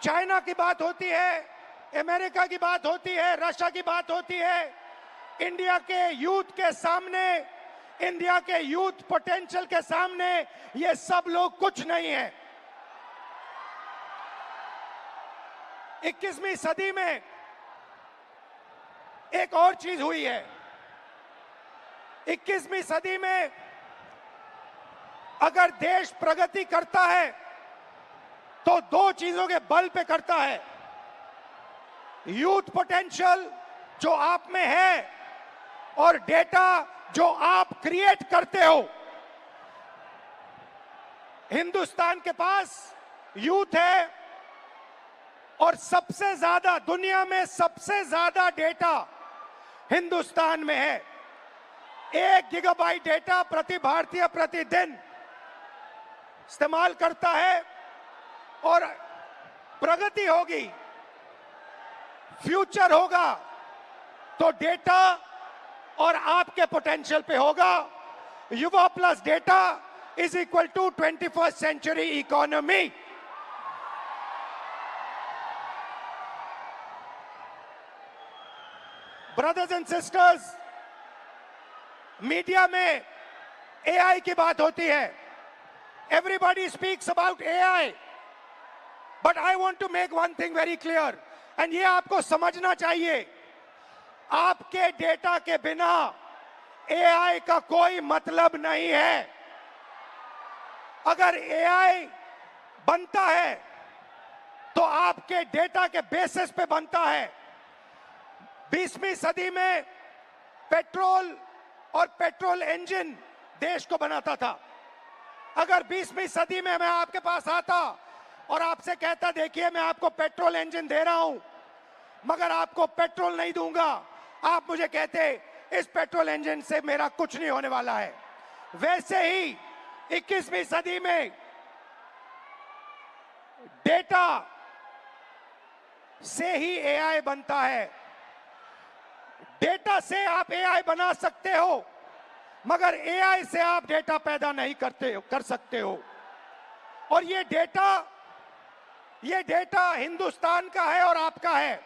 China की बात होती है, अमेरिका की बात होती है, रशिया की बात होती है, इंडिया के यूथ के सामने, इंडिया के यूथ पोटेंशियल के सामने ये सब लोग कुछ नहीं है। 21वीं सदी में एक और चीज हुई है। 21वीं सदी में अगर देश प्रगति करता है तो दो चीजों के बल पे करता है। यूथ पोटेंशियल जो आप में है और डेटा जो आप क्रिएट करते हो। हिंदुस्तान के पास यूथ है और सबसे ज्यादा, दुनिया में सबसे ज्यादा डेटा हिंदुस्तान में है। 1 गीगाबाइट डेटा प्रति भारतीय प्रतिदिन इस्तेमाल करता है और प्रगति होगी, फ्यूचर होगा तो डेटा और आपके पोटेंशियल पे होगा। युवा plus data is equal to 21st century economy. Brothers and sisters, media में एआई की बात होती है। Everybody speaks about AI, but I want to make one thing very clear, and ये आपको समझना चाहिए। आपके डेटा के बिना एआई का कोई मतलब नहीं है। अगर एआई बनता है तो आपके डेटा के बेसिस पे बनता है। 20वीं सदी में पेट्रोल और पेट्रोल इंजन देश को बनाता था। अगर 20वीं सदी में मैं आपके पास आता और आपसे कहता, देखिए मैं आपको पेट्रोल इंजन दे रहा हूं मगर आपको पेट्रोल नहीं दूंगा, आप मुझे कहते इस पेट्रोल इंजन से मेरा कुछ नहीं होने वाला है। वैसे ही 21वीं सदी में डेटा से ही एआई बनता है। डेटा से आप एआई बना सकते हो मगर एआई से आप डेटा पैदा नहीं कर सकते हो। और ये डेटा हिंदुस्तान का है और आपका है।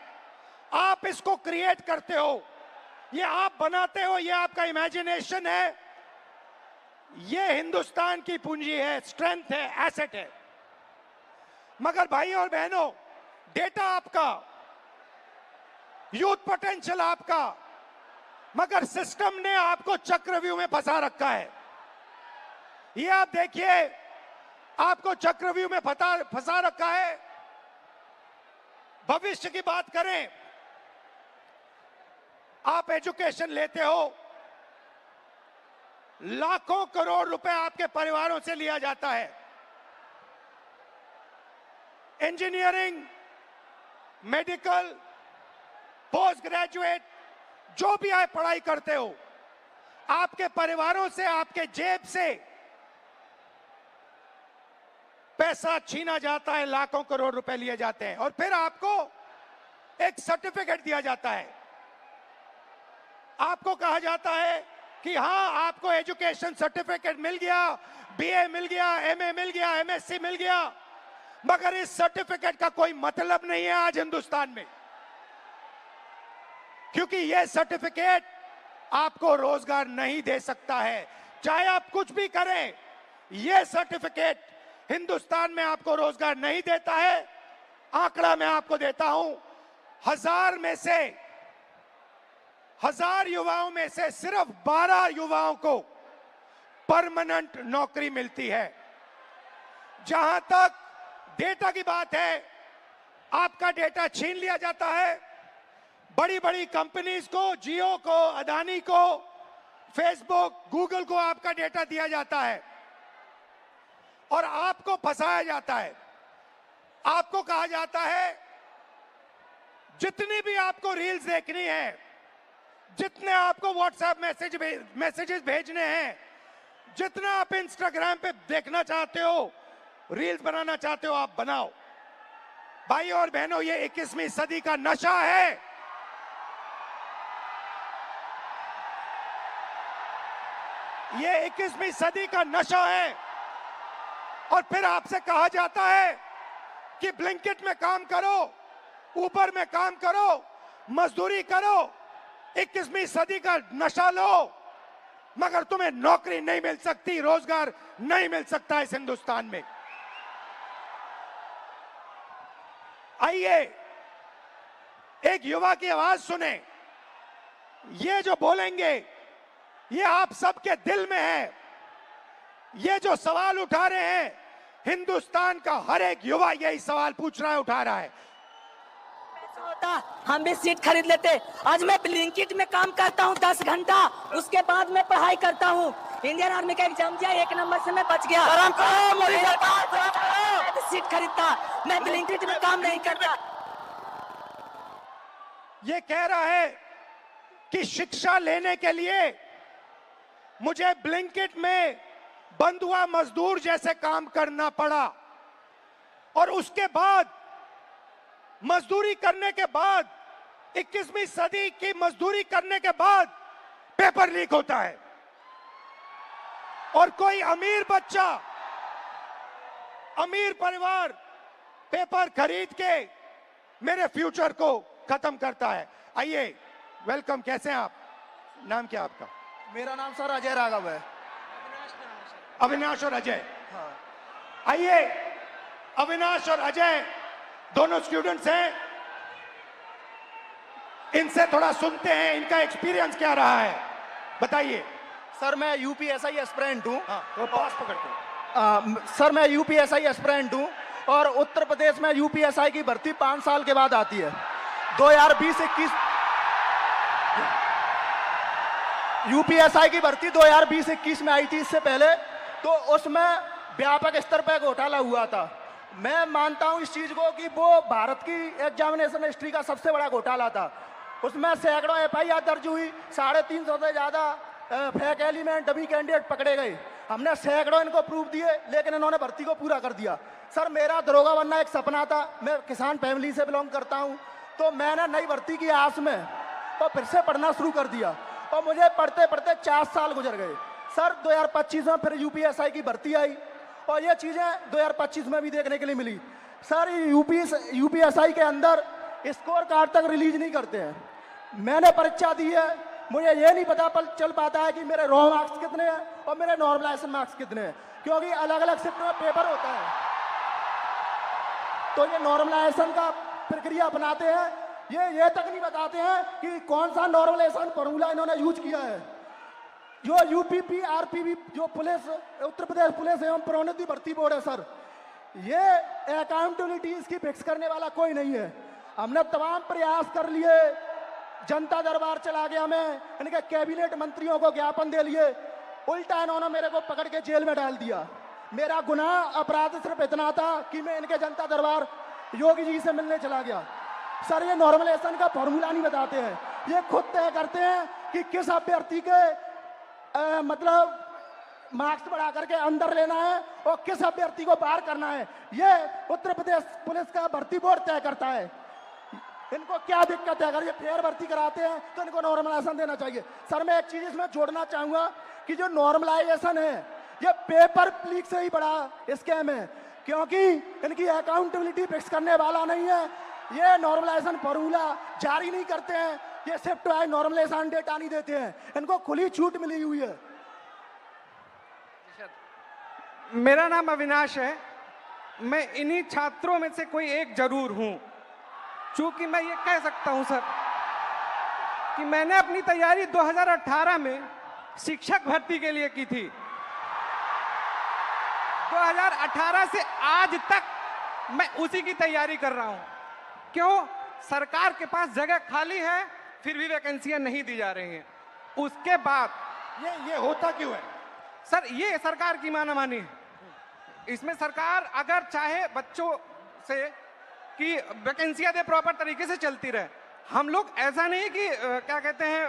आप इसको क्रिएट करते हो, ये आप बनाते हो, ये आपका इमेजिनेशन है, ये हिंदुस्तान की पूंजी है, स्ट्रेंथ है, एसेट है। मगर भाई और बहनों, डेटा आपका, यूथ पोटेंशियल आपका, मगर सिस्टम ने आपको चक्रव्यूह में फंसा रखा है। ये आप देखिए, आपको चक्रव्यूह में फंसा रखा है। भविष्य की बात करें, आप एजुकेशन लेते हो, लाखों करोड़ रुपए आपके परिवारों से लिया जाता है। इंजीनियरिंग, मेडिकल, पोस्ट ग्रेजुएट, जो भी आप पढ़ाई करते हो, आपके परिवारों से, आपके जेब से पैसा छीना जाता है, लाखों करोड़ रुपए लिए जाते हैं और फिर आपको एक सर्टिफिकेट दिया जाता है। आपको कहा जाता है कि हाँ, आपको एजुकेशन सर्टिफिकेट मिल गया, बीए मिल गया, एमए मिल गया, एमएससी मिल गया, मगर इस सर्टिफिकेट का कोई मतलब नहीं है आज हिंदुस्तान में, क्योंकि यह सर्टिफिकेट आपको रोजगार नहीं दे सकता है। चाहे आप कुछ भी करें, यह सर्टिफिकेट हिंदुस्तान में आपको रोजगार नहीं देता है। आंकड़ा मैं आपको देता हूं, 1000 युवाओं में से सिर्फ 12 युवाओं को परमानेंट नौकरी मिलती है। जहां तक डेटा की बात है, आपका डेटा छीन लिया जाता है। बड़ी बड़ी कंपनीज को, जियो को, अदानी को, फेसबुक, गूगल को आपका डेटा दिया जाता है और आपको फंसाया जाता है। आपको कहा जाता है जितनी भी आपको रील्स देखनी है, जितने आपको व्हाट्सएप मैसेजेस भेजने हैं, जितना आप इंस्टाग्राम पे देखना चाहते हो, रील्स बनाना चाहते हो, आप बनाओ। भाई और बहनों, ये 21वीं सदी का नशा है। ये 21वीं सदी का नशा है। और फिर आपसे कहा जाता है कि ब्लिंकिट में काम करो, ऊबर में काम करो, मजदूरी करो, 21वीं सदी का नशा लो, मगर तुम्हें नौकरी नहीं मिल सकती, रोजगार नहीं मिल सकता इस हिंदुस्तान में। आइए एक युवा की आवाज सुने। ये जो बोलेंगे ये आप सबके दिल में है। ये जो सवाल उठा रहे हैं, हिंदुस्तान का हर एक युवा यही सवाल पूछ रहा है, उठा रहा है। हम भी सीट खरीद लेते। आज मैं ब्लिंकिट में काम करता हूँ 10 घंटा, उसके बाद मैं पढ़ाई करता हूँ। इंडियन आर्मी का एग्जाम दिया, 1 नंबर से मैं बच गया। सीट खरीदता, मैं ब्लिंकिट में काम नहीं करता। ये कह रहा है कि शिक्षा लेने के लिए मुझे ब्लिंकिट में बंधुआ मजदूर जैसे काम करना पड़ा, और उसके बाद मजदूरी करने के बाद 21वीं सदी की मजदूरी करने के बाद पेपर लीक होता है, और कोई अमीर बच्चा, अमीर परिवार पेपर खरीद के मेरे फ्यूचर को खत्म करता है। आइए, वेलकम। कैसे हैं आप? नाम क्या आपका? मेरा नाम सर अजय राघव है। अविनाश और अजय। हाँ। आइए, अविनाश और अजय दोनों स्टूडेंट्स हैं, इनसे थोड़ा सुनते हैं, इनका एक्सपीरियंस क्या रहा है, बताइए। सर मैं यूपीएसआई एस्पिरेंट हूँ। तो पास पकड़ते। सर मैं यूपीएसआई एस्पिरेंट हूँ, और उत्तर प्रदेश में यूपीएसआई की भर्ती 5 साल के बाद आती है। 2020-21 यूपीएसआई की भर्ती 2020-21 में आई थी। इससे पहले तो उसमें व्यापक स्तर पर घोटाला हुआ था। मैं मानता हूं इस चीज को कि वो भारत की एग्जामिनेशन हिस्ट्री का सबसे बड़ा घोटाला था। उसमें सैकड़ों एफआईआर दर्ज हुई, 350 से ज्यादा फेक एलिमेंट, डमी कैंडिडेट पकड़े गए। हमने सैकड़ों इनको प्रूफ दिए, लेकिन इन्होंने भर्ती को पूरा कर दिया। सर मेरा दरोगा बनना एक सपना था। मैं किसान फैमिली से बिलोंग करता हूं, तो मैंने नई भर्ती की आस में तो फिर से पढ़ना शुरू कर दिया, और मुझे पढ़ते पढ़ते 4 साल गुजर गए। सर 2025 में फिर यूपीएसआई की भर्ती आई, और ये चीजें 2025 में भी देखने के लिए मिली। सर यूपीएसआई के अंदर स्कोर कार्ड तक रिलीज नहीं करते हैं। मैंने परीक्षा दी है, मुझे ये नहीं पता चल पाता है कि मेरे रॉ मार्क्स कितने हैं और मेरे नॉर्मलाइजेशन मार्क्स कितने हैं, क्योंकि अलग अलग शिफ्ट में पेपर होता है। तो ये नॉर्मलाइजेशन का प्रक्रिया अपनाते हैं, ये तक नहीं बताते हैं कि कौन सा नॉर्मलाइजेशन फॉर्मूला इन्होंने यूज किया है। जो यूपीपी आरपीबी जो पुलिस, उत्तर प्रदेश पुलिस एवं प्रोन्नति भर्ती बोर्ड है सर, ये अकाउंटेबिलिटी इसकी फिक्स करने वाला कोई नहीं है। हमने तमाम प्रयास कर लिए, जनता दरबार चला गया, मैं इनके कैबिनेट मंत्रियों को ज्ञापन दे लिए, उल्टा इन्होंने मेरे को पकड़ के जेल में डाल दिया। मेरा गुनाह अपराध सिर्फ इतना था कि मैं इनके जनता दरबार योगी जी से मिलने चला गया। सर ये नॉर्मलाइजेशन का फॉर्मूला नहीं बताते हैं, ये खुद तय करते हैं कि किस अभ्यर्थी के मतलब मार्क्स बढ़ा करके अंदर लेना है और किस अभ्यर्थी को बाहर करना है। ये उत्तर प्रदेश पुलिस का भर्ती बोर्ड तय करता है। इनको क्या दिक्कत है? अगर ये फेयर भर्ती कराते हैं तो इनको नॉर्मलाइजेशन देना चाहिए। सर मैं एक चीज इसमें जोड़ना चाहूंगा कि जो नॉर्मलाइजेशन है ये पेपर लीक से ही बड़ा स्कैम है, क्योंकि इनकी अकाउंटेबिलिटी फिक्स करने वाला नहीं है। ये नॉर्मलाइजेशन फॉर्मूला जारी नहीं करते हैं, ये शिफ्ट वाइज नॉर्मलाइजेशन डेटा नहीं देते हैं, इनको खुली छूट मिली हुई है। मेरा नाम अविनाश है, मैं इन्हीं छात्रों में से कोई एक जरूर हूं। चूंकि मैं ये कह सकता हूं सर कि मैंने अपनी तैयारी 2018 में शिक्षक भर्ती के लिए की थी। 2018 से आज तक मैं उसी की तैयारी कर रहा हूं। क्यों? सरकार के पास जगह खाली है, फिर भी वैकेंसियां नहीं दी जा रही हैं। उसके बाद ये होता क्यों है सर? ये सरकार की मानामानी है। इसमें सरकार अगर चाहे बच्चों से कि वैकेंसियां दे, प्रॉपर तरीके से चलती रहे। हम लोग ऐसा नहीं कि क्या कहते हैं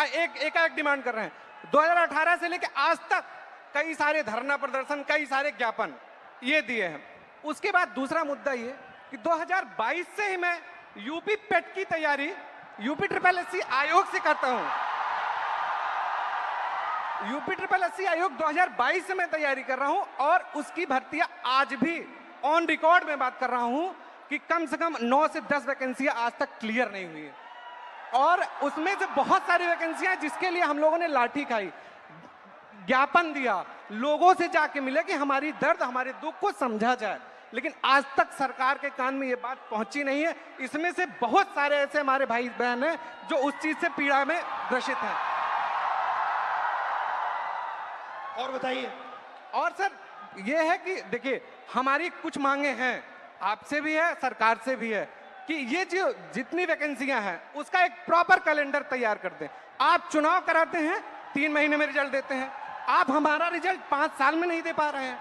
एक डिमांड कर रहे हैं। 2018 से लेकर आज तक कई सारे धरना प्रदर्शन, कई सारे ज्ञापन ये दिए हैं। उसके बाद दूसरा मुद्दा ये कि 2022 से ही मैं यूपी पेट की तैयारी यूपी SSS आयोग से करता हूं। यूपी SSS आयोग 2022 से मैं तैयारी कर रहा हूं, और उसकी भर्तियां आज भी ऑन रिकॉर्ड में बात कर रहा हूं कि कम से कम 9 से 10 वैकेंसियां आज तक क्लियर नहीं हुई है, और उसमें से बहुत सारी वैकेंसियां जिसके लिए हम लोगों ने लाठी खाई, ज्ञापन दिया, लोगों से जाके मिले कि हमारी दर्द, हमारे दुख को समझा जाए, लेकिन आज तक सरकार के कान में ये बात पहुंची नहीं है। इसमें से बहुत सारे ऐसे हमारे भाई बहन हैं जो उस चीज से पीड़ा में ग्रसित हैं। और बताइए। और सर ये है कि देखिए, हमारी कुछ मांगे हैं, आपसे भी है, सरकार से भी है, कि ये जो जितनी वैकेंसियां हैं उसका एक प्रॉपर कैलेंडर तैयार कर दें। आप चुनाव कराते हैं, 3 महीने में रिजल्ट देते हैं, आप हमारा रिजल्ट 5 साल में नहीं दे पा रहे हैं,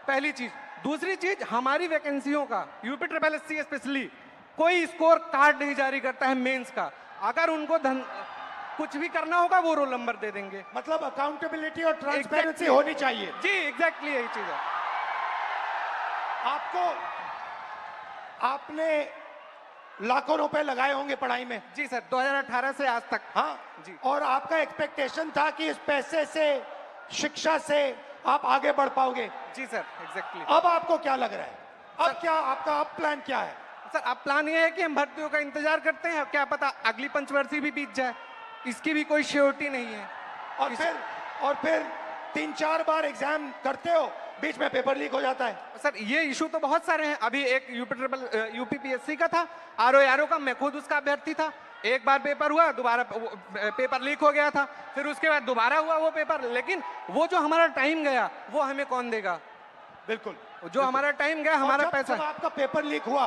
पहली चीज। दूसरी चीज, हमारी वैकेंसियों का UPSSC स्पेशली कोई स्कोर कार्ड नहीं जारी करता है मेंस का। अगर उनको कुछ भी करना होगा वो रोल नंबर दे देंगे। मतलब अकाउंटेबिलिटी और ट्रांसपेरेंसी होनी चाहिए। जी एग्जैक्टली यही चीज है। आपने लाखों रुपए लगाए होंगे पढ़ाई में। जी सर, 2018 से आज तक। हाँ जी। और आपका एक्सपेक्टेशन था कि इस पैसे से, शिक्षा से आप आगे बढ़ पाओगे। जी सर एग्जैक्टली। अब आपको क्या लग रहा है? अब क्या आपका प्लान क्या है? सर अब प्लान ये है कि हम भर्तियों का इंतजार करते हैं, क्या पता अगली पंचवर्षीय भी बीत जाए, इसकी भी कोई श्योरिटी नहीं है। और फिर 3-4 बार एग्जाम करते हो, बीच में पेपर लीक हो जाता है। सर ये इशू तो बहुत सारे हैं। अभी एक UPPSC का था, RO का, मैं खुद उसका अभ्यर्थी था। एक बार पेपर हुआ, दोबारा पेपर लीक हो गया था, फिर उसके बाद दोबारा हुआ वो पेपर, लेकिन वो जो हमारा टाइम गया वो हमें कौन देगा? बिल्कुल, जो हमारा टाइम गया, हमारा पैसा। जब आपका पेपर लीक हुआ,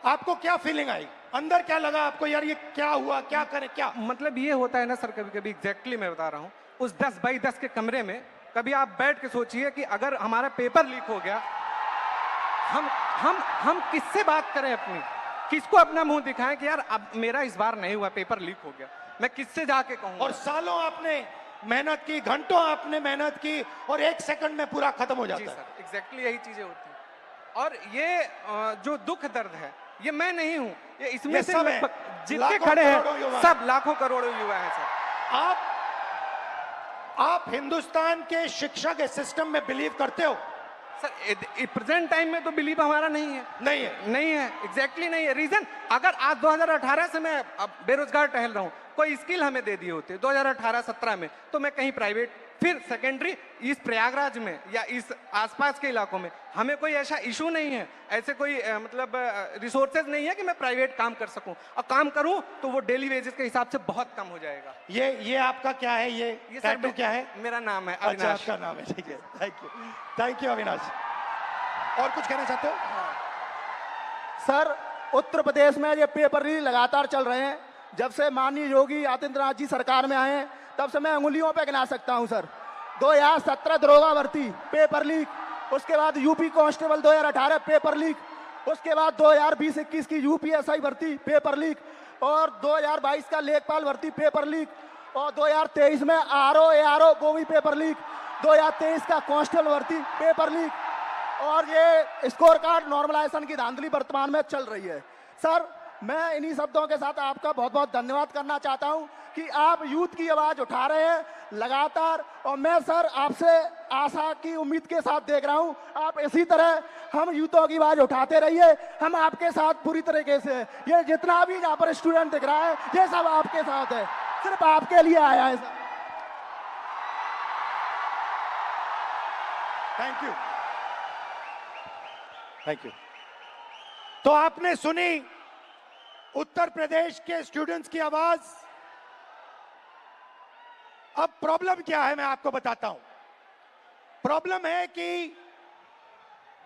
आपको क्या फीलिंग आई? अंदर क्या लगा आपको, यार ये क्या हुआ, क्या करें, क्या? मतलब ये होता है ना सर, कभी कभी एग्जैक्टली मैं बता रहा हूँ, उस 10 बाई 10 के कमरे में कभी आप बैठ के सोचिए कि अगर हमारा पेपर लीक हो गया, हम किससे बात करें अपनी, किसको अपना मुंह दिखाएं कि यार अब मेरा इस बार नहीं हुआ, पेपर लीक हो गया, मैं किससे जाके कहूँ? और सालों आपने मेहनत की, घंटों आपने मेहनत की, और 1 सेकंड में पूरा खत्म हो जाता है। सर एग्जैक्टली यही चीजें होती हैं। और ये जो दुख दर्द है, ये मैं नहीं हूं, ये इसमें से जितने खड़े हैं सब लाखों करोड़ों युवा हैं सर। आप हिंदुस्तान के शिक्षा के सिस्टम में बिलीव करते हो? सर प्रेजेंट टाइम में तो बिलीव हमारा नहीं है। नहीं है एग्जैक्टली नहीं है। रीजन, अगर आज 2018 से मैं अब बेरोजगार टहल रहा हूं, कोई स्किल हमें दे दिए होते 2018-17 में, तो मैं कहीं प्राइवेट, फिर सेकेंडरी, इस प्रयागराज में या इस आसपास के इलाकों में हमें कोई ऐसा इशू नहीं है, ऐसे कोई मतलब रिसोर्सेज नहीं है कि मैं प्राइवेट काम कर सकूं, और काम करूं तो वो डेली वेजेस के हिसाब से बहुत कम हो जाएगा। ये आपका क्या है? ये टैटू क्या है? मेरा नाम है अविनाश। अविनाश। आपका नाम है, ठीक है, थैंक यू अविनाश। और कुछ कहना चाहते हो? सर उत्तर प्रदेश में ये पेपर लीक लगातार चल रहे हैं। जब से माननीय योगी आदित्यनाथ जी सरकार में आए हैं, तब से मैं उंगलियों पे गिना सकता हूं सर। 2017 दरोगा भर्ती पेपर लीक, उसके बाद यूपी कांस्टेबल 2018 पेपर लीक, उसके बाद 2020-21 की UPSI भर्ती पेपर लीक, और 2022 का लेखपाल भर्ती पेपर लीक, और 2023 में RO वो भी पेपर लीक, 2023 का कांस्टेबल भर्ती पेपर लीक, और ये स्कोर कार्ड नॉर्मलाइजेशन की धांधली वर्तमान में चल रही है। सर मैं इन्हीं शब्दों के साथ आपका बहुत बहुत धन्यवाद करना चाहता हूं कि आप यूथ की आवाज उठा रहे हैं लगातार, और मैं सर आपसे आशा की उम्मीद के साथ देख रहा हूं, आप इसी तरह हम यूथों की आवाज उठाते रहिए, हम आपके साथ पूरी तरीके से। ये जितना भी यहाँ पर स्टूडेंट दिख रहा है, ये सब आपके साथ है, सिर्फ आपके लिए आया है सर। Thank you. तो आपने सुनी उत्तर प्रदेश के स्टूडेंट्स की आवाज। अब प्रॉब्लम क्या है मैं आपको बताता हूं। प्रॉब्लम है कि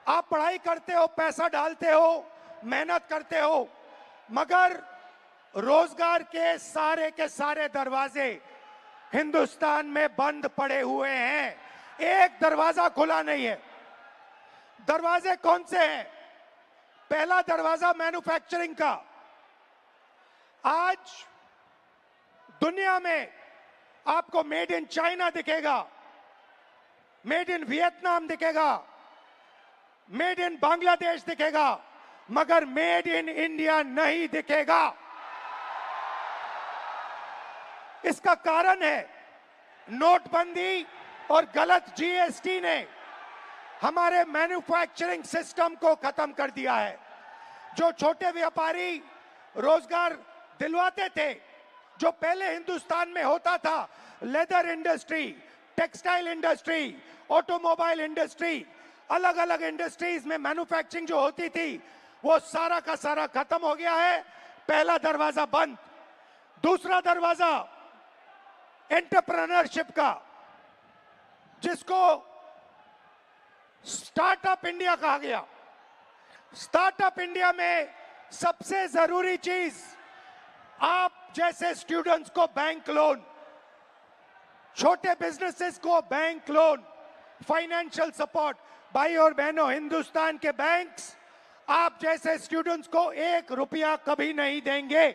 आप पढ़ाई करते हो, पैसा डालते हो, मेहनत करते हो, मगर रोजगार के सारे दरवाजे हिंदुस्तान में बंद पड़े हुए हैं, एक दरवाजा खुला नहीं है। दरवाजे कौन से हैं? पहला दरवाजा मैन्युफैक्चरिंग का। आज दुनिया में आपको मेड इन चाइना दिखेगा, मेड इन वियतनाम दिखेगा, मेड इन बांग्लादेश दिखेगा, मगर मेड इन इंडिया नहीं दिखेगा। इसका कारण है नोटबंदी और गलत GST ने हमारे मैन्युफैक्चरिंग सिस्टम को खत्म कर दिया है। जो छोटे व्यापारी रोजगार दिलवाते थे, जो पहले हिंदुस्तान में होता था, leather industry, textile industry, automobile industry, अलग अलग इंडस्ट्रीज में मैन्युफैक्चरिंग जो होती थी, वो सारा का सारा खत्म हो गया है। पहला दरवाजा बंद। दूसरा दरवाजा एंटरप्रेन्योरशिप का, जिसको स्टार्टअप इंडिया कहा गया। स्टार्टअप इंडिया में सबसे जरूरी चीज, आप जैसे स्टूडेंट्स को बैंक लोन, छोटे बिजनेसेस को बैंक लोन, फाइनेंशियल सपोर्ट। भाई और बहनों, हिंदुस्तान के बैंक्स आप जैसे स्टूडेंट्स को 1 रुपया कभी नहीं देंगे।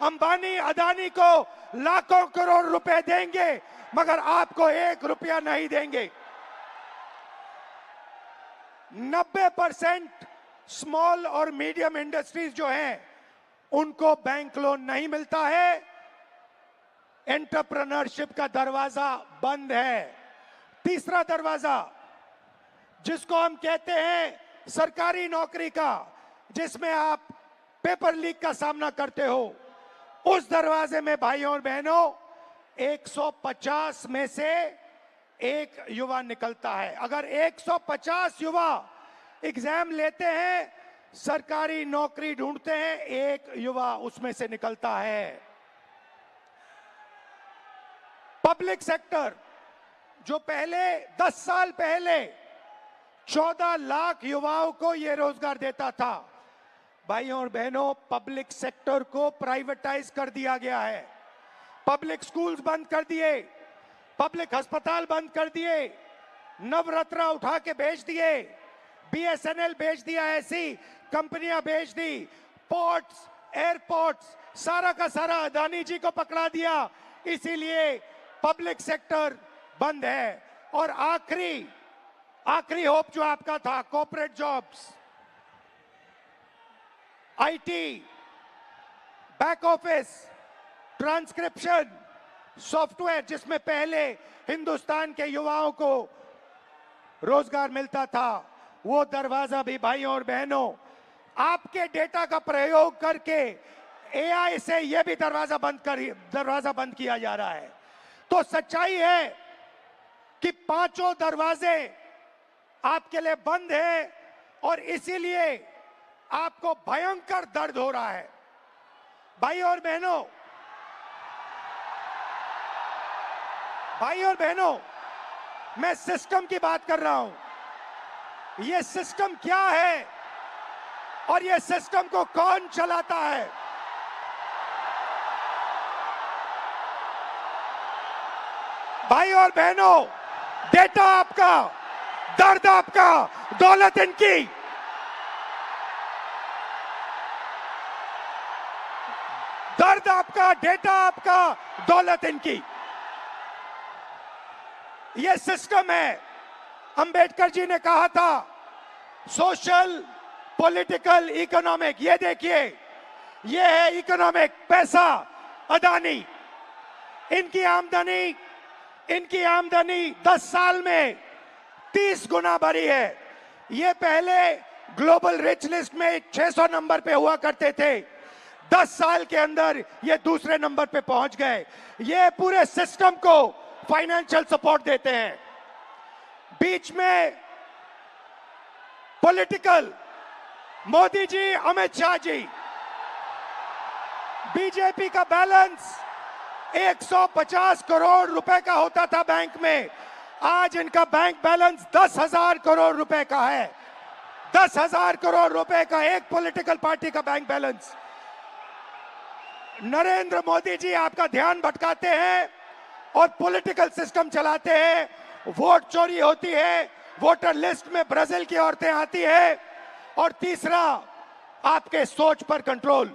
अंबानी अदानी को लाखों करोड़ रुपए देंगे, मगर आपको 1 रुपया नहीं देंगे। 90% स्मॉल और मीडियम इंडस्ट्रीज जो हैं, उनको बैंक लोन नहीं मिलता है। एंटरप्रेन्योरशिप का दरवाजा बंद है। तीसरा दरवाजा, जिसको हम कहते हैं सरकारी नौकरी का, जिसमें आप पेपर लीक का सामना करते हो, उस दरवाजे में भाइयों और बहनों 150 में से एक युवा निकलता है। अगर 150 युवा एग्जाम लेते हैं, सरकारी नौकरी ढूंढते हैं, एक युवा उसमें से निकलता है। पब्लिक सेक्टर, जो पहले 10 साल पहले 14 लाख युवाओं को यह रोजगार देता था, भाइयों और बहनों, पब्लिक सेक्टर को प्राइवेटाइज कर दिया गया है। पब्लिक स्कूल्स बंद कर दिए, पब्लिक अस्पताल बंद कर दिए, नवरत्न उठा के बेच दिए, बीएसएनएल बेच दिया, ऐसी कंपनियां बेच दी, पोर्ट्स, एयरपोर्ट्स, सारा का सारा अदानी जी को पकड़ा दिया। इसीलिए पब्लिक सेक्टर बंद है। और आखिरी होप जो आपका था, corporate jobs, IT, back office, transcription, software, जिसमें पहले हिंदुस्तान के युवाओं को रोजगार मिलता था, वो दरवाजा भी भाइयों और बहनों आपके डेटा का प्रयोग करके एआई से यह भी दरवाजा बंद किया जा रहा है। तो सच्चाई है कि पांचों दरवाजे आपके लिए बंद है, और इसीलिए आपको भयंकर दर्द हो रहा है। भाई और बहनों, मैं सिस्टम की बात कर रहा हूं। यह सिस्टम क्या है और यह सिस्टम को कौन चलाता है? भाई और बहनों, डेटा आपका, दर्द आपका, दौलत इनकी। दर्द आपका, डेटा आपका, दौलत इनकी। यह सिस्टम है। अंबेडकर जी ने कहा था सोशल, पॉलिटिकल, इकोनॉमिक। ये देखिए, ये है इकोनॉमिक, पैसा, अदानी। इनकी आमदनी 10 साल में 30 गुना बढ़ी है। ये पहले ग्लोबल रिच लिस्ट में 600 नंबर पे हुआ करते थे, 10 साल के अंदर ये दूसरे नंबर पे पहुंच गए। ये पूरे सिस्टम को फाइनेंशियल सपोर्ट देते हैं। बीच में पॉलिटिकल, मोदी जी, अमित शाह जी। बीजेपी का बैलेंस 150 करोड़ रुपए का होता था बैंक में, आज इनका बैंक बैलेंस 10,000 करोड़ रुपए का है। 10,000 करोड़ रुपए का एक पॉलिटिकल पार्टी का बैंक बैलेंस। नरेंद्र मोदी जी आपका ध्यान भटकाते हैं और पॉलिटिकल सिस्टम चलाते हैं। वोट चोरी होती है, वोटर लिस्ट में ब्राजील की औरतें आती है। और तीसरा, आपके सोच पर कंट्रोल,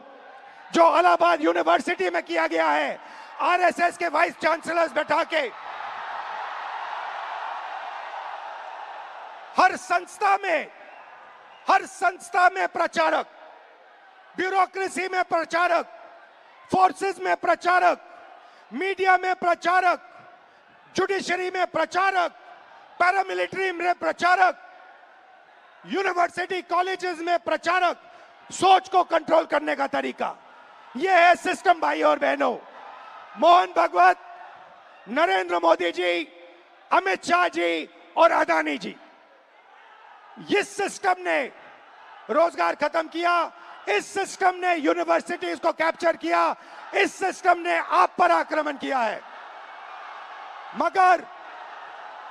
जो इलाहाबाद यूनिवर्सिटी में किया गया है, आरएसएस के वाइस चांसलर्स बैठा के हर संस्था में प्रचारक, ब्यूरोक्रेसी में प्रचारक, फोर्सेस में प्रचारक, मीडिया में प्रचारक, जुडिशरी में प्रचारक, पैरामिलिट्री में प्रचारक, यूनिवर्सिटी कॉलेजेस में प्रचारक, सोच को कंट्रोल करने का तरीका। यह है सिस्टम भाई और बहनों। मोहन भागवत, नरेंद्र मोदी जी, अमित शाह जी और अदानी जी, इस सिस्टम ने रोजगार खत्म किया, इस सिस्टम ने यूनिवर्सिटीज को कैप्चर किया, इस सिस्टम ने आप पर आक्रमण किया है। मगर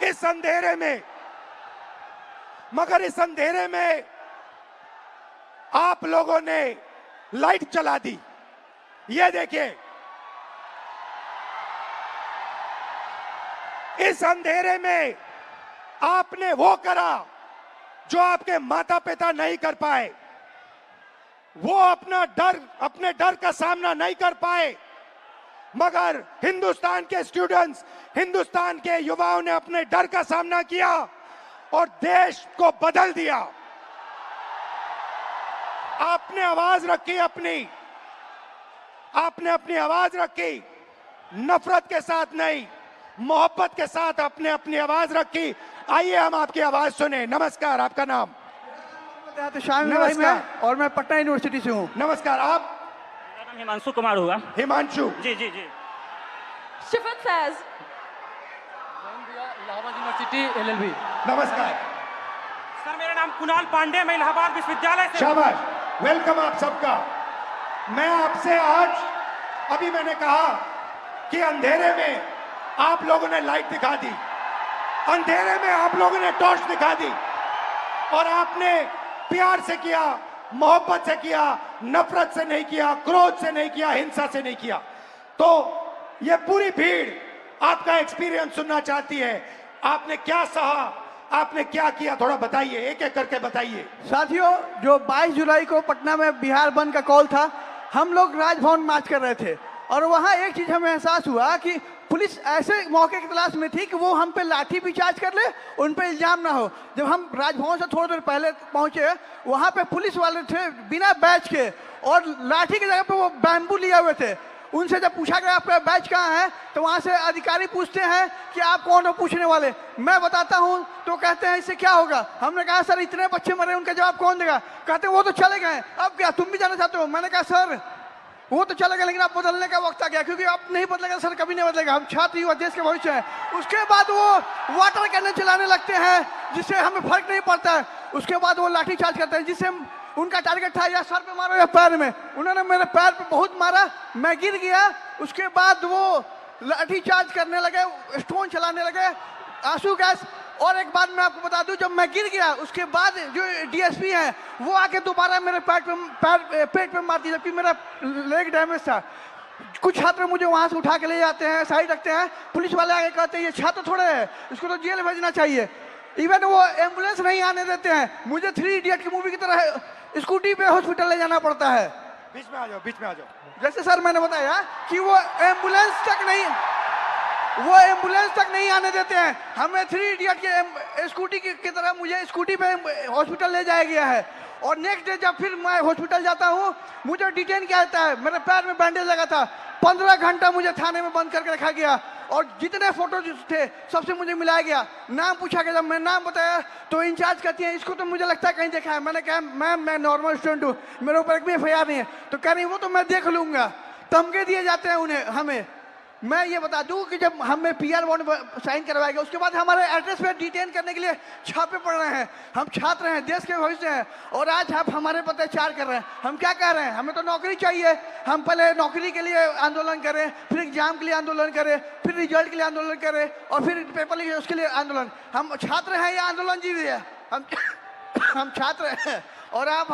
इस अंधेरे में आप लोगों ने लाइट जला दी। ये देखिए, इस अंधेरे में आपने वो करा जो आपके माता पिता नहीं कर पाए। वो अपने डर का सामना नहीं कर पाए, मगर हिंदुस्तान के स्टूडेंट्स, हिंदुस्तान के युवाओं ने अपने डर का सामना किया और देश को बदल दिया। आपने अपनी आवाज रखी, नफरत के साथ नहीं, मोहब्बत के साथ आपने अपनी आवाज रखी। आइए हम आपकी आवाज सुने। नमस्कार, आपका नाम? नमस्कार। और मैं पटना यूनिवर्सिटी से हूँ। नमस्कार। आप? मेरा नाम हिमांशु कुमार हुआ। हिमांशु जी जी जी। शिफत फैज, इलाहाबाद यूनिवर्सिटी LLB। नमस्कार सर, मेरा नाम कुणाल पांडे, मैं इलाहाबाद विश्वविद्यालय से। शाबाश, वेलकम आप सबका। मैं आपसे आज, अभी मैंने कहा कि अंधेरे में आप लोगों ने लाइट दिखा दी, अंधेरे में आप लोगों ने टॉर्च दिखा दी, और आपने प्यार से किया, मोहब्बत से किया, नफरत से नहीं किया, क्रोध से नहीं किया, हिंसा से नहीं किया। तो ये पूरी भीड़ आपका एक्सपीरियंस सुनना चाहती है। आपने क्या सहा, आपने क्या किया, थोड़ा बताइए, एक एक करके बताइए। साथियों, जो 22 जुलाई को पटना में बिहार बंद का कॉल था, हम लोग राजभवन मार्च कर रहे थे और वहाँ एक चीज हमें एहसास हुआ कि पुलिस ऐसे मौके की तलाश में थी कि वो हम पे लाठी भी चार्ज कर ले, उन पे इल्जाम ना हो। जब हम राजभवन से थोड़ी देर पहले पहुंचे, वहाँ पे पुलिस वाले थे बिना बैच के, और लाठी की जगह पे वो बैम्बू लिए हुए थे। उनसे जब पूछा गया आपका बैच कहाँ है, तो वहाँ से अधिकारी पूछते हैं कि आप कौन हो पूछने वाले। मैं बताता हूँ तो कहते हैं इससे क्या होगा। हमने कहा सर इतने बच्चे मरे, उनका जवाब कौन देगा। कहते वो तो चले गए, अब क्या तुम भी जाना चाहते हो। मैंने कहा सर वो तो चले गए, लेकिन अब बदलने का वक्त आ गया, क्योंकि अब नहीं बदलेगा सर, कभी नहीं बदलेगा। हम छात्र युवा देश के भविष्य हैं। उसके बाद वो वाटर कैनन चलाने लगते हैं, जिससे हमें फर्क नहीं पड़ता है। उसके बाद वो लाठी चार्ज करते हैं, जिससे उनका टारगेट था या सर पे मारो या पैर में। उन्होंने मेरे पैर पे बहुत मारा, मैं गिर गया। उसके बाद वो लाठी चार्ज करने लगे, स्टोन चलाने लगे, आंसू गैस। और एक बात मैं आपको बता दूं, जब मैं गिर गया उसके बाद जो DSP हैं वो आके दोबारा मेरे पेट पे मार दी, जबकि मेरा लेग डैमेज था। कुछ छात्र मुझे वहां से उठा के ले जाते हैं, साइड रखते हैं। पुलिस वाले आगे कहते हैं ये छात्र थोड़े है, इसको तो जेल भेजना चाहिए। इवन वो एम्बुलेंस नहीं आने देते हैं। मुझे 3 इडियट की मूवी की तरह स्कूटी पे हॉस्पिटल ले जाना पड़ता है। बीच में आ जाओ, बीच में आ जाओ। जैसे सर मैंने बताया कि वो एम्बुलेंस तक नहीं आने देते हैं। हमें 3 इडियट के स्कूटी की तरह मुझे स्कूटी पे हॉस्पिटल ले जाया गया है। और नेक्स्ट डे जब फिर मैं हॉस्पिटल जाता हूँ, मुझे डिटेन किया जाता है। मेरे पैर में बैंडेज लगा था, 15 घंटा मुझे थाने में बंद करके रखा गया। और जितने फोटो थे सबसे मुझे मिलाया गया, नाम पूछा गया। जब मैं नाम बताया तो इंचार्ज कहती है इसको तो मुझे लगता है कहीं देखा है। मैंने कहा मैम मैं नॉर्मल स्टूडेंट हूँ, मेरे ऊपर एक भी FIR नहीं है। तो कह रही वो तो मैं देख लूंगा। धमके दिए जाते हैं उन्हें हमें। मैं ये बता दूं कि जब हमें PR बॉन्ड साइन करवाया गया, उसके बाद हमारे एड्रेस पे डिटेन करने के लिए छापे पड़ रहे हैं। हम छात्र हैं, देश के भविष्य हैं, और आज आप हमारे पर अत्याचार कर रहे हैं। हम क्या कह रहे हैं, हमें तो नौकरी चाहिए। हम पहले नौकरी के लिए आंदोलन करें, फिर एग्जाम के लिए आंदोलन करें, फिर रिजल्ट के लिए आंदोलन करें, और फिर पेपर लिए उसके लिए आंदोलन। हम छात्र हैं या आंदोलन जीवी है? हम छात्र हैं। और आप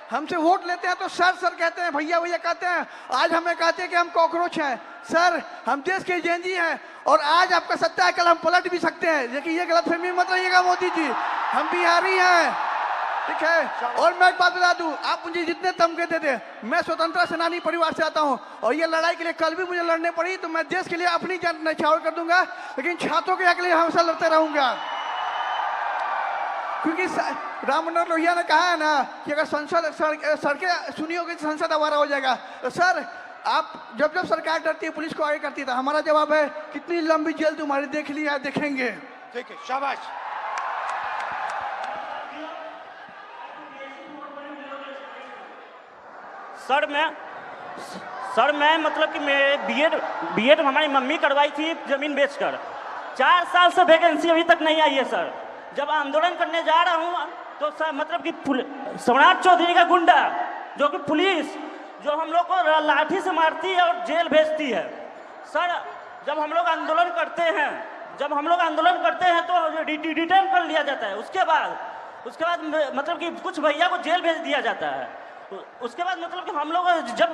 हमसे वोट लेते हैं तो सर सर कहते हैं, भैया भैया कहते हैं। आज हमें कहते हैं कि हम कॉकरोच हैं। सर हम देश के जेनजी हैं, और आज आपका सत्ता है, कल हम पलट भी सकते हैं। लेकिन ये गलतफहमी मत रहिएगा मोदी जी, हम बिहारी हैं, ठीक है। और मैं एक बात बता दूं, आप मुझे जितने धमके देते, मैं स्वतंत्रता सेनानी परिवार से आता हूं, और ये लड़ाई के लिए कल भी मुझे लड़ने पड़ी तो मैं देश के लिए अपनी जान न्यौछावर कर दूंगा, लेकिन छात्रों के हक के लिए हमेशा लड़ते रहूंगा। क्योंकि राम मनोहर लोहिया ने कहा है ना कि अगर सड़कें सुनी होगी तो संसद आवारा हो जाएगा। तो सर आप जब सरकार डरती है पुलिस को आगे करती है, तो हमारा जवाब है कितनी लंबी जेल तुम्हारी देख लिया देखेंगे। ठीक है, शाबाश। सर मैं मतलब कि मैं बीएड हमारी मम्मी करवाई थी जमीन बेचकर। 4 साल से वैकेंसी अभी तक नहीं आई है सर। जब आंदोलन करने जा रहा हूँ तो सर मतलब कि सम्राट चौधरी का गुंडा जो कि पुलिस जो हम लोग को लाठी से मारती है और जेल भेजती है। सर जब हम लोग आंदोलन करते हैं तो डिटेन कर लिया जाता है। उसके बाद मतलब कि कुछ भैया को जेल भेज दिया जाता है। उसके बाद मतलब कि हम लोग जब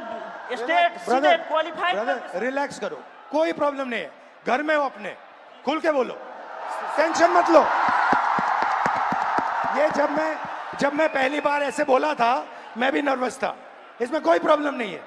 स्टेट क्वालिफाइड। रिलैक्स करो, कोई प्रॉब्लम नहीं है, घर में हो अपने, खुल के बोलो, टेंशन मत लो। ये जब मैं पहली बार ऐसे बोला था मैं भी नर्वस था, इसमें कोई प्रॉब्लम नहीं है,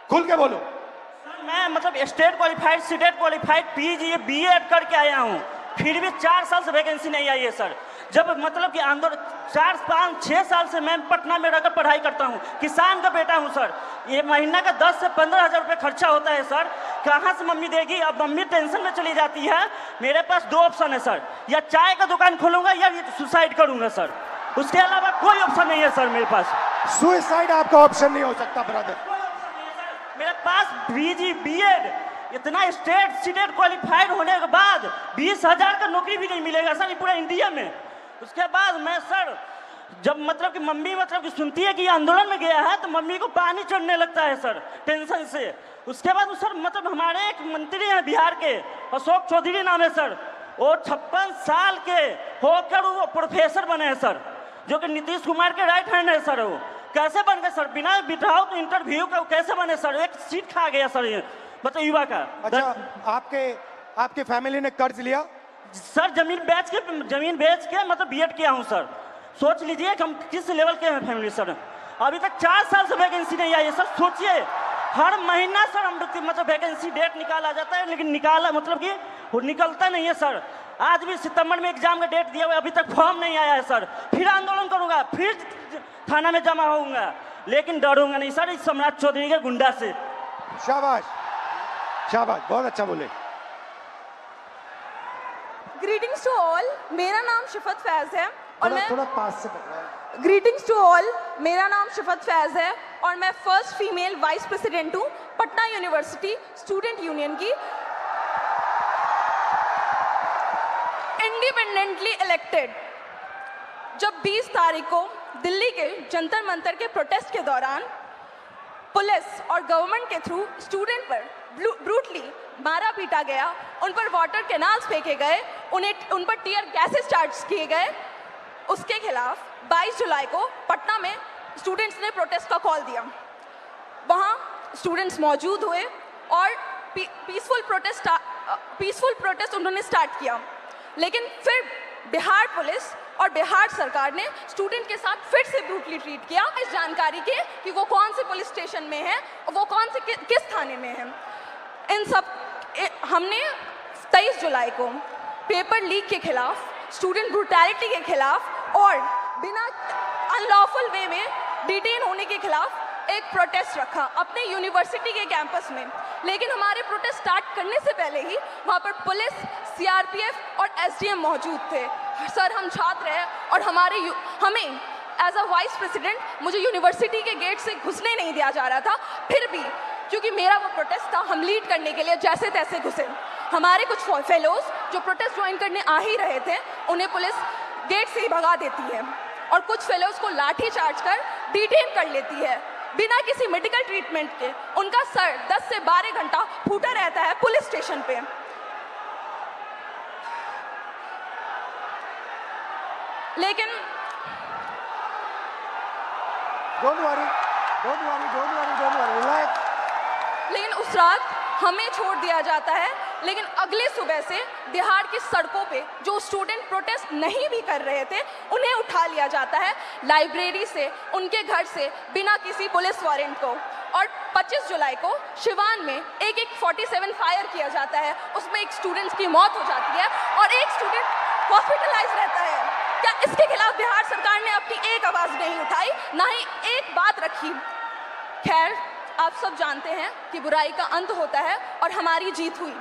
खुल के बोलो। सर मैं मतलब state qualified state qualified PG BEd करके आया हूँ, फिर भी 4 साल से वैकेंसी नहीं आई है सर। जब मतलब कि आंदोलन 4, 5, 6 साल से मैं पटना में रहकर पढ़ाई करता हूँ, किसान का बेटा हूँ सर। ये महीना का 10 से 15 हज़ार रुपये खर्चा होता है सर, कहाँ से मम्मी देगी? अब मम्मी टेंशन में चली जाती है। मेरे पास 2 ऑप्शन है सर, या चाय का दुकान खोलूंगा या सुसाइड करूंगा सर, उसके अलावा कोई ऑप्शन नहीं है सर मेरे पास। सुसाइड आपका ऑप्शन नहीं हो सकता ब्रदर। मेरे पास बीजी बीएड इतना स्टेट क्वालिफाइड होने के बाद 20,000 का नौकरी भी नहीं मिलेगा सर पूरा इंडिया में। उसके बाद मैं सर जब मतलब कि मम्मी मतलब कि सुनती है कि आंदोलन में गया है तो मम्मी को पानी चढ़ने लगता है सर टेंशन से। उसके बाद सर मतलब हमारे एक मंत्री हैं बिहार के, अशोक चौधरी नाम है सर, वो 56 साल के होकर वो प्रोफेसर बने हैं सर, जो कि नीतीश कुमार के राइट हैंड है सर। वो कैसे बन गए सर? बिना बिठाओ तो इंटरव्यू का कैसे बने सर? एक सीट खा गया सर ये मतलब युवा का। अच्छा आपके फैमिली ने कर्ज लिया? सर जमीन बेच के मतलब बीएड किया हूँ सर। सोच लीजिए कि हम किस लेवल के हैं फैमिली सर। अभी तक 4 साल से वैकेंसी नहीं आई है सर। सोचिए हर महीना सर हम मतलब वैकेंसी डेट निकाला जाता है, लेकिन निकलता नहीं है सर। आज भी सितंबर में एग्जाम का डेट दिया हुआ है, अभी तक फॉर्म नहीं आया है सर। फिर आंदोलन करूंगा, फिर थाना में जमा होऊंगा, लेकिन डरूंगा नहीं सर इस सम्राट चौधरी के गुंडा से। शाबाश शाबाश, बहुत अच्छा बोले। ग्रीटिंग्स टू ऑल, मेरा नाम शिफत फैज है और मैं थोड़ा पास से पकड़ा। ग्रीटिंग्स टू ऑल, मेरा नाम शिफत फैज है और मैं फर्स्ट फीमेल वाइस प्रेसिडेंट हूँ पटना यूनिवर्सिटी स्टूडेंट यूनियन की, इंडिपेंडेंटली इलेक्टेड। जब 20 तारीख को दिल्ली के जंतर मंतर के प्रोटेस्ट के दौरान पुलिस और गवर्नमेंट के थ्रू स्टूडेंट पर ब्रूटली मारा पीटा गया, उन पर वाटर कैनाल्स फेंके गए, उन पर टीयर गैसेस चार्ज किए गए, उसके खिलाफ 22 जुलाई को पटना में स्टूडेंट्स ने प्रोटेस्ट का कॉल दिया। वहाँ स्टूडेंट्स मौजूद हुए और पीसफुल प्रोटेस्ट उन्होंने स्टार्ट किया, लेकिन फिर बिहार पुलिस और बिहार सरकार ने स्टूडेंट के साथ फिर से ब्रूटली ट्रीट किया इस जानकारी के कि वो कौन से पुलिस स्टेशन में है और वो कौन से किस थाने में है। इन सब हमने 23 जुलाई को पेपर लीक के खिलाफ, स्टूडेंट ब्रूटैलिटी के खिलाफ और बिना अनलॉफुल वे में डिटेन होने के खिलाफ एक प्रोटेस्ट रखा अपने यूनिवर्सिटी के कैंपस में। लेकिन हमारे प्रोटेस्ट स्टार्ट करने से पहले ही वहाँ पर पुलिस, सीआरपीएफ और एसडीएम मौजूद थे। सर हम छात्र हैं और हमें एज अ वाइस प्रेसिडेंट मुझे यूनिवर्सिटी के गेट से घुसने नहीं दिया जा रहा था। फिर भी क्योंकि मेरा वो प्रोटेस्ट था, हम लीड करने के लिए जैसे तैसे घुसे। हमारे कुछ फेलोज जो प्रोटेस्ट ज्वाइन करने आ ही रहे थे उन्हें पुलिस गेट से ही भगा देती है और कुछ फेलोज को लाठी चार्ज कर डिटेन कर लेती है बिना किसी मेडिकल ट्रीटमेंट के। उनका सर 10 से 12 घंटा फूटा रहता है पुलिस स्टेशन पे। लेकिन Don't worry, relax. लेकिन उस रात हमें छोड़ दिया जाता है, लेकिन अगले सुबह से बिहार की सड़कों पे जो स्टूडेंट प्रोटेस्ट नहीं भी कर रहे थे उन्हें उठा लिया जाता है लाइब्रेरी से, उनके घर से, बिना किसी पुलिस वारंट को। और 25 जुलाई को शिवान में एक 47 फायर किया जाता है, उसमें एक स्टूडेंट की मौत हो जाती है और एक स्टूडेंट हॉस्पिटलाइज रहता है। क्या इसके खिलाफ बिहार सरकार ने अपनी एक आवाज़ नहीं उठाई, ना ही एक बात रखी? खैर, आप सब जानते हैं कि बुराई का अंत होता है और हमारी जीत हुई।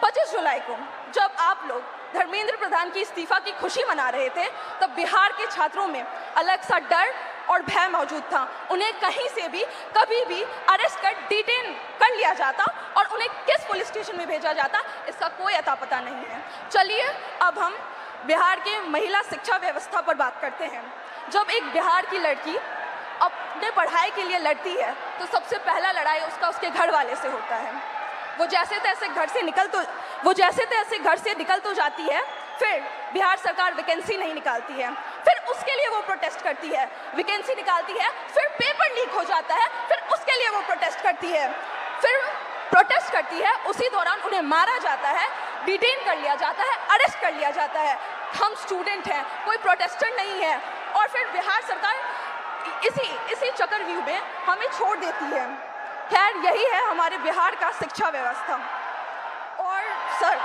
25 जुलाई को जब आप लोग धर्मेंद्र प्रधान की इस्तीफा की खुशी मना रहे थे, तब बिहार के छात्रों में अलग सा डर और भय मौजूद था। उन्हें कहीं से भी कभी भी अरेस्ट कर डिटेन कर लिया जाता और उन्हें किस पुलिस स्टेशन में भेजा जाता, इसका कोई अता पता नहीं है। चलिए अब हम बिहार के महिला शिक्षा व्यवस्था पर बात करते हैं। जब एक बिहार की लड़की अपने पढ़ाई के लिए लड़ती है तो सबसे पहला लड़ाई उसका उसके घर वाले से होता है। वो जैसे तैसे घर से निकल तो जाती है, फिर बिहार सरकार वैकेंसी नहीं निकालती है, फिर उसके लिए वो प्रोटेस्ट करती है, वैकेंसी निकालती है, फिर पेपर लीक हो जाता है, फिर उसके लिए वो प्रोटेस्ट करती है, उसी दौरान उन्हें मारा जाता है, डिटेन कर लिया जाता है, अरेस्ट कर लिया जाता है। हम स्टूडेंट हैं, कोई प्रोटेस्टर नहीं है, और फिर बिहार सरकार इसी चक्रव्यूह में हमें छोड़ देती है। खैर, यही है हमारे बिहार का शिक्षा व्यवस्था। और सर,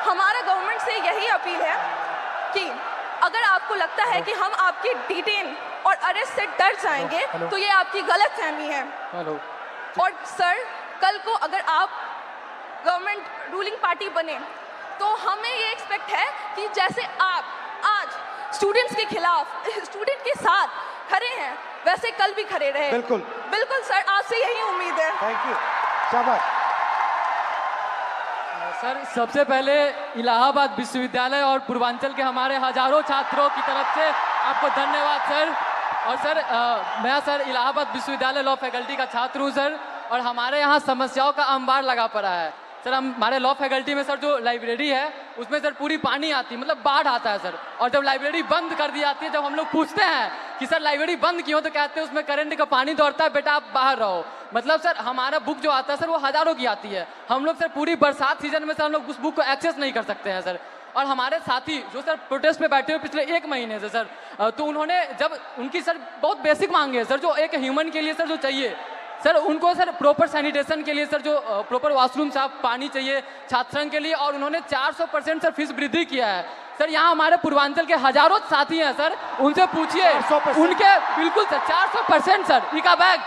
हमारा गवर्नमेंट से यही अपील है कि अगर आपको लगता है कि हम आपकी डिटेन और अरेस्ट से डर जाएंगे तो ये आपकी गलत फहमी है। और सर, कल को अगर आप गवर्नमेंट रूलिंग पार्टी बने तो हमें ये एक्सपेक्ट है कि जैसे आप आज स्टूडेंट्स के खिलाफ, स्टूडेंट के साथ खड़े हैं, वैसे कल भी खड़े रहे। बिल्कुल सर, आपसे यही उम्मीद है। थैंक यू, शाबाश। सर, सबसे पहले इलाहाबाद विश्वविद्यालय और पूर्वांचल के हमारे हजारों छात्रों की तरफ से आपको धन्यवाद सर। और सर, मैं सर इलाहाबाद विश्वविद्यालय लॉ फैकल्टी का छात्र हूँ सर, और हमारे यहाँ समस्याओं का अंबार लगा पड़ा है सर। हमारे लॉ फैकल्टी में सर जो लाइब्रेरी है उसमें सर पूरी पानी आती है, मतलब बाढ़ आता है सर। और जब लाइब्रेरी बंद कर दी जाती है, जब हम लोग पूछते हैं कि सर लाइब्रेरी बंद क्यों, तो कहते हैं उसमें करंट का पानी दौड़ता है, बेटा आप बाहर रहो। मतलब सर हमारा बुक जो आता है सर वो हज़ारों की आती है। हम लोग सर पूरी बरसात सीजन में सर हम लोग उस बुक को एक्सेस नहीं कर सकते हैं सर। और हमारे साथी जो सर प्रोटेस्ट पे बैठे हुए पिछले 1 महीने से सर, तो उन्होंने जब उनकी सर बहुत बेसिक मांगे है सर, जो एक ह्यूमन के लिए सर जो चाहिए सर, उनको सर प्रॉपर सैनिटेशन के लिए सर जो प्रॉपर वॉशरूम साफ पानी चाहिए छात्र संघ के लिए, और उन्होंने 400% सर फीस वृद्धि किया है सर। यहाँ हमारे पूर्वांचल के हजारों साथी हैं सर, उनसे पूछिए, उनके बिल्कुल सर 400% सर इका बैग,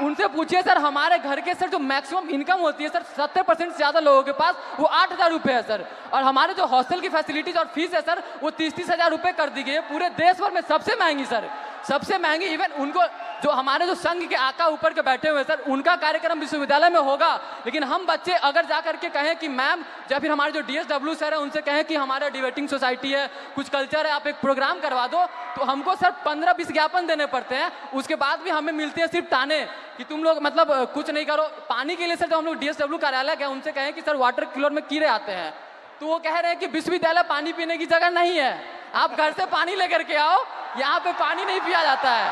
उनसे पूछिए सर। हमारे घर के सर जो मैक्सिमम इनकम होती है सर 70% से ज़्यादा लोगों के पास वो 8,000 रुपये है सर। और हमारे जो हॉस्टल की फैसिलिटीज और फीस है सर वो 30-30 हज़ार रुपये कर दी गई है, पूरे देश भर में सबसे महंगी सर, सबसे महंगी। इवन उनको जो हमारे जो संघ के आका ऊपर के बैठे हुए सर, उनका कार्यक्रम विश्वविद्यालय में होगा, लेकिन हम बच्चे अगर जा करके कहें कि मैम, या फिर हमारे जो DSW सर है उनसे कहें कि हमारा डिबेटिंग सोसाइटी है, कुछ कल्चर है, आप एक प्रोग्राम करवा दो, तो हमको सर 15-20 ज्ञापन देने पड़ते हैं। उसके बाद भी हमें मिलते हैं सिर्फ ताने कि तुम लोग मतलब कुछ नहीं करो। पानी के लिए सर जब हम लोग DSW कार्यालय गए, उनसे कहें कि सर वाटर कूलर में कीड़े आते हैं, तो वो कह रहे हैं कि विश्वविद्यालय पानी पीने की जगह नहीं है, आप घर से पानी लेकर के आओ, यहाँ पे पानी नहीं पिया जाता है,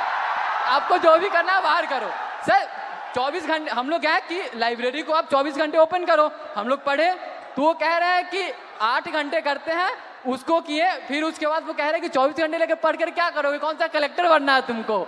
आपको जो भी करना है बाहर करो। सर 24 घंटे हम लोग क्या कि लाइब्रेरी को आप 24 घंटे ओपन करो, हम लोग पढ़े, तो वो कह रहे हैं कि 8 घंटे करते हैं, उसको किए, फिर उसके बाद वो कह रहे हैं कि 24 घंटे लेकर पढ़ कर क्या करोगे, कौन सा कलेक्टर बनना है तुमको,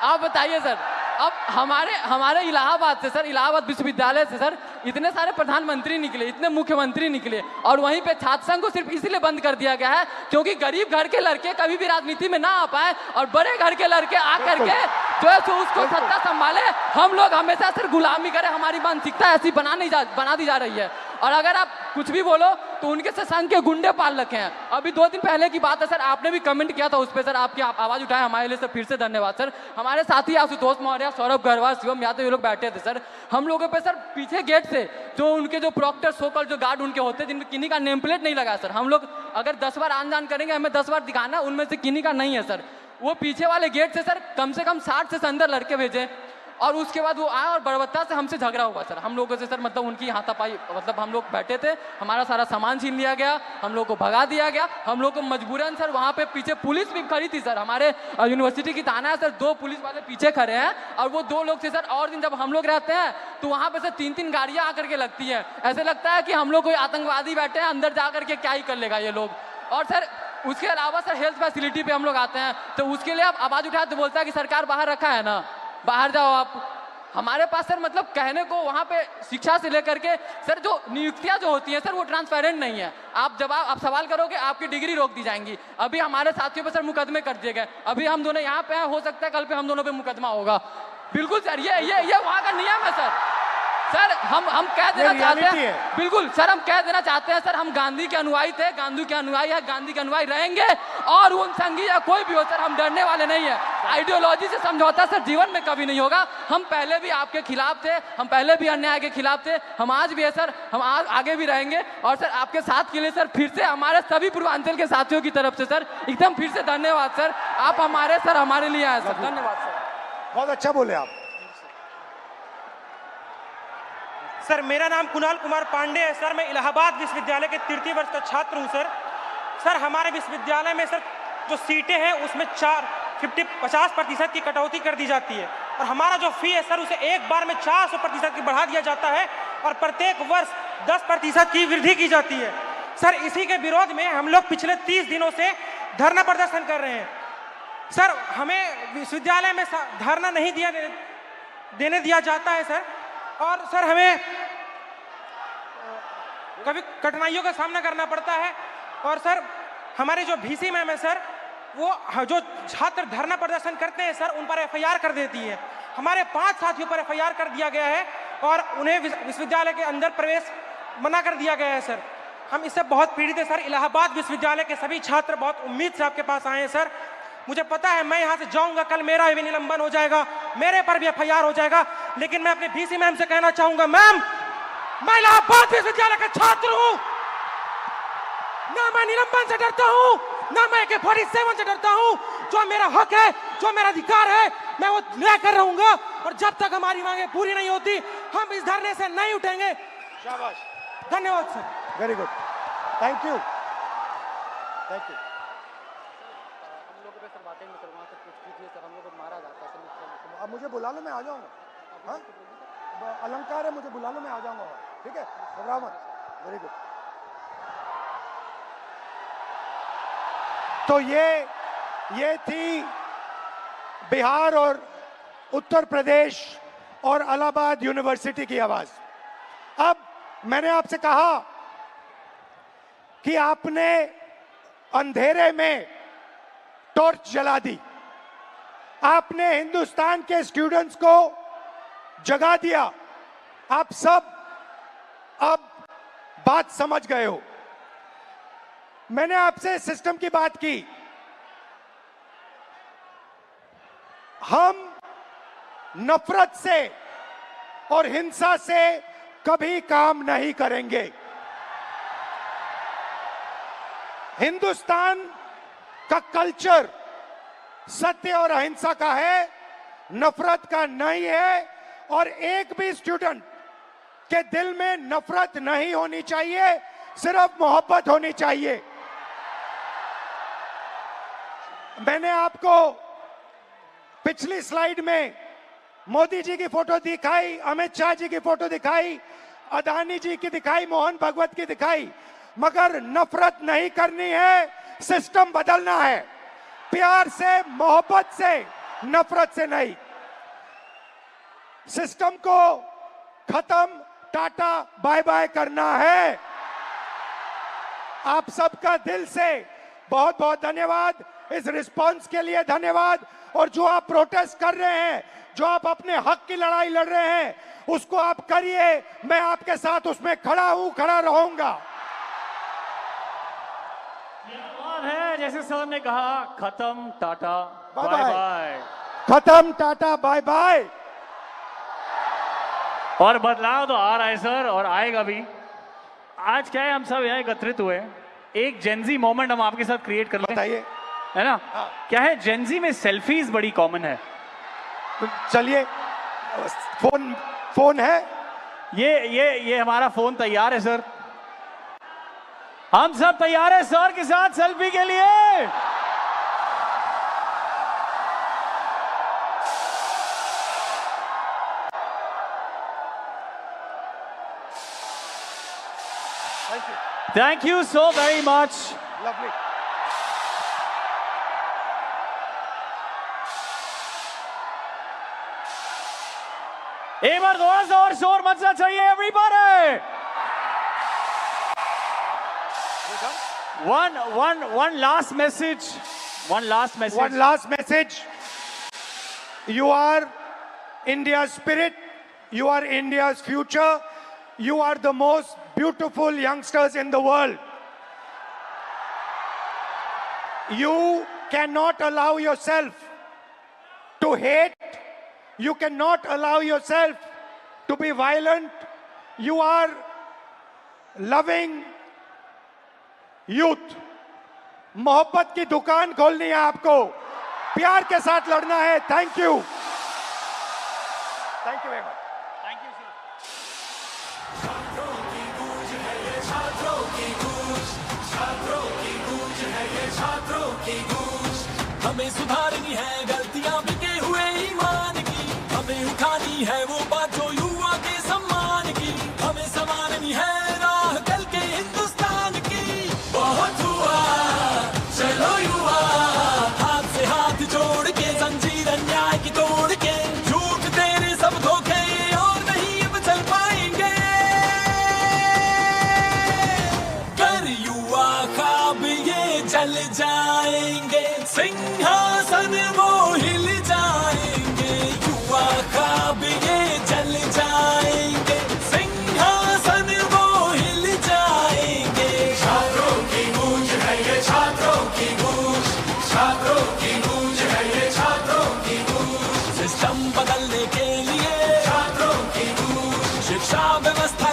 आप बताइए सर। अब हमारे इलाहाबाद से सर, इलाहाबाद विश्वविद्यालय से सर इतने सारे प्रधानमंत्री निकले, इतने मुख्यमंत्री निकले, और वहीं पे छात्र संघ को सिर्फ इसलिए बंद कर दिया गया है क्योंकि गरीब घर के लड़के कभी भी राजनीति में ना आ पाए और बड़े घर के लड़के आकर के जो है सो उसको सत्ता संभाले। हम लोग हमेशा सर गुलामी करें, हमारी मानसिकता ऐसी बना दी जा रही है। और अगर आप कुछ भी बोलो तो उनके से संघ के गुंडे पाल रखे हैं। अभी 2 दिन पहले की बात है सर, आपने भी कमेंट किया था उस पर सर, आपकी आवाज़ उठाए, हमारे लिए सर फिर से धन्यवाद सर। हमारे साथी आशुतोष मौर्य, सौरभ गढ़वाल, शिवम यादव, ये लोग बैठे थे सर। हम लोगों पे सर पीछे गेट से जो उनके जो प्रॉक्टर सोकल जो गार्ड उनके होते हैं, जिनमें किन्हीं का नेम प्लेट नहीं लगा सर, हम लोग अगर 10 बार आन जान करेंगे, हमें 10 बार दिखाना, उनमें से किन्हीं का नहीं है सर। वो पीछे वाले गेट से सर कम से कम 60 से अंदर लड़के भेजे, और उसके बाद वो आए और बर्बरता से हमसे झगड़ा हुआ सर हम लोगों से सर। मतलब उनकी हाथापाई, मतलब हम लोग बैठे थे, हमारा सारा सामान छीन लिया गया, हम लोग को भगा दिया गया, हम लोग को मजबूरन सर वहाँ पे पीछे पुलिस भी खड़ी थी सर। हमारे यूनिवर्सिटी की थाना है सर, 2 पुलिस वाले पीछे खड़े हैं, और वो 2 लोग थे सर। और दिन जब हम लोग रहते हैं तो वहाँ पे सर 3-3 गाड़ियाँ आकर के लगती है, ऐसे लगता है कि हम लोग कोई आतंकवादी बैठे हैं, अंदर जा करके क्या ही कर लेगा ये लोग। और सर उसके अलावा सर हेल्थ फैसिलिटी पे हम लोग आते हैं तो उसके लिए आप आवाज़ उठाए तो बोलता है कि सरकार बाहर रखा है ना, बाहर जाओ आप। हमारे पास सर मतलब कहने को वहाँ पे शिक्षा से लेकर के सर जो नियुक्तियाँ जो होती हैं सर वो ट्रांसपेरेंट नहीं है। आप सवाल करोगे आपकी डिग्री रोक दी जाएंगी। अभी हमारे साथियों पे सर मुकदमे कर दिए गए, अभी हम दोनों यहाँ पे हैं, हो सकता है कल पे हम दोनों पे मुकदमा होगा। बिल्कुल सर, ये वहाँ का नियम है सर। सर हम कह देना चाहते हैं, बिल्कुल सर हम कह देना चाहते हैं सर, हम गांधी के अनुयायी थे, गांधी के अनुयायी है, गांधी के अनुयायी रहेंगे, और उन संघी या कोई भी हो सर, हम डरने वाले नहीं है। आइडियोलॉजी से समझौता सर जीवन में कभी नहीं होगा। हम पहले भी आपके खिलाफ थे, हम पहले भी अन्याय के खिलाफ थे, हम आज भी है सर, हम आगे भी रहेंगे। और सर आपके साथ के लिए सर फिर से हमारे सभी पूर्वांचल के साथियों की तरफ से सर एकदम फिर से धन्यवाद सर। आप हमारे लिए आए सर, धन्यवाद सर। बहुत अच्छा बोले आप। सर मेरा नाम कुणाल कुमार पांडे है सर, मैं इलाहाबाद विश्वविद्यालय के तृतीय वर्ष का छात्र हूं सर। सर हमारे विश्वविद्यालय में सर जो सीटें हैं उसमें 50% की कटौती कर दी जाती है और हमारा जो फी है सर उसे एक बार में 400% की बढ़ा दिया जाता है और प्रत्येक वर्ष 10% की वृद्धि की जाती है। सर इसी के विरोध में हम लोग पिछले 30 दिनों से धरना प्रदर्शन कर रहे हैं। सर हमें विश्वविद्यालय में धरना नहीं देने दिया जाता है सर, और सर हमें कभी कठिनाइयों का सामना करना पड़ता है। और सर हमारे जो VC मैम है सर, वो जो छात्र धरना प्रदर्शन करते हैं सर उन पर FIR कर देती है। हमारे 5 साथियों पर FIR कर दिया गया है और उन्हें विश्वविद्यालय के अंदर प्रवेश मना कर दिया गया है सर। हम इससे बहुत पीड़ित है सर। इलाहाबाद विश्वविद्यालय के सभी छात्र बहुत उम्मीद से आपके पास आए हैं सर। मुझे पता है मैं यहाँ से जाऊंगा, कल मेरा भी निलंबन हो जाएगा, मेरे पर भी FIR हो जाएगा, लेकिन मैं अपने VC मैम से कहना चाहूंगा, मैम मैं इलाहाबाद विश्वविद्यालय का छात्र हूँ, ना मैं निलंबन से डरता हूँ, ना मैं AK-47 से डरता हूँ। जो मेरा हक है, जो मेरा अधिकार है, मैं वो लेकर रहूंगा और जब तक हमारी मांगे पूरी नहीं होती हम इस धरने से नहीं उठेंगे। शाबाश, धन्यवाद sir. Very good, thank you, thank you. अब मुझे बुला लो, मैं आ जाऊंगा। हाँ, अलंकार है, मुझे बुला लो, मैं आ जाऊंगा। ठीक है, घबराओ मत। Very good. तो ये थी बिहार और उत्तर प्रदेश और इलाहाबाद यूनिवर्सिटी की आवाज। अब मैंने आपसे कहा कि आपने अंधेरे में टॉर्च जला दी, आपने हिंदुस्तान के स्टूडेंट्स को जगा दिया। आप सब अब बात समझ गए हो। मैंने आपसे सिस्टम की बात की। हम नफरत से और हिंसा से कभी काम नहीं करेंगे। हिंदुस्तान का कल्चर सत्य और अहिंसा का है, नफरत का नहीं है। और एक भी स्टूडेंट के दिल में नफरत नहीं होनी चाहिए, सिर्फ मोहब्बत होनी चाहिए। मैंने आपको पिछली स्लाइड में मोदी जी की फोटो दिखाई, अमित शाह जी की फोटो दिखाई, अदानी जी की दिखाई, मोहन भगवत की दिखाई, मगर नफरत नहीं करनी है, सिस्टम बदलना है। प्यार से, मोहब्बत से, नफरत से नहीं। सिस्टम को खत्म, टाटा बाय बाय करना है। आप सबका दिल से बहुत बहुत धन्यवाद, इस रिस्पांस के लिए धन्यवाद। और जो आप प्रोटेस्ट कर रहे हैं, जो आप अपने हक की लड़ाई लड़ रहे हैं, उसको आप करिए, मैं आपके साथ उसमें खड़ा हूं, खड़ा रहूंगा। है जैसे सर ने कहा, खत्म टाटा बाय बाय, खत्म टाटा बाय बाय। और बदलाव तो आ रहा है सर, और आएगा भी। आज क्या है, हम सब यहाँ एकत्रित हुए, एक जेनजी मोमेंट हम आपके साथ क्रिएट कर लें, है ना? हाँ। क्या है, जेनजी में सेल्फीज बड़ी कॉमन है। तो चलिए, फोन है, ये हमारा फोन तैयार है सर, हम सब तैयार है सर के साथ सेल्फी के लिए। Thank you so very much. Lovely. एक बार थोड़ा सा और शोर मचना चाहिए everybody. One last message. One last message. You are India's spirit. You are India's future. You are the most beautiful youngsters in the world. You cannot allow yourself to hate. You cannot allow yourself to be violent. You are loving youth. मोहब्बत की दुकान खोलनी है आपको, प्यार के साथ लड़ना है. Thank you. Thank you very much. Thank you sir. हमें सुधारनी है गलतियां बिके हुए ईमान की, हमें उठानी है वो बात जो युवा के सम्मान की, हमें संवारनी है राह कल के हिंदुस्तान की. बहुत हुआ चलो युवा, हाथ से हाथ जोड़ के जंजीर अन्याय की तोड़ के, झूठ तेरे सब धोखे और नहीं अब चल पाएंगे. कर युवा ख्वाब ये जल जाएंगे, सिंहासन वो हिल जाएंगे. युवा ख्वाब ये जल जाएंगे, सिंहासन वो हिल जाएंगे. छात्रों की गूंज है ये, छात्रों की गूंज, छात्रों की गूंज है ये, छात्रों की गूंज. सिस्टम बदलने के लिए छात्रों की गूंज, शिक्षा व्यवस्था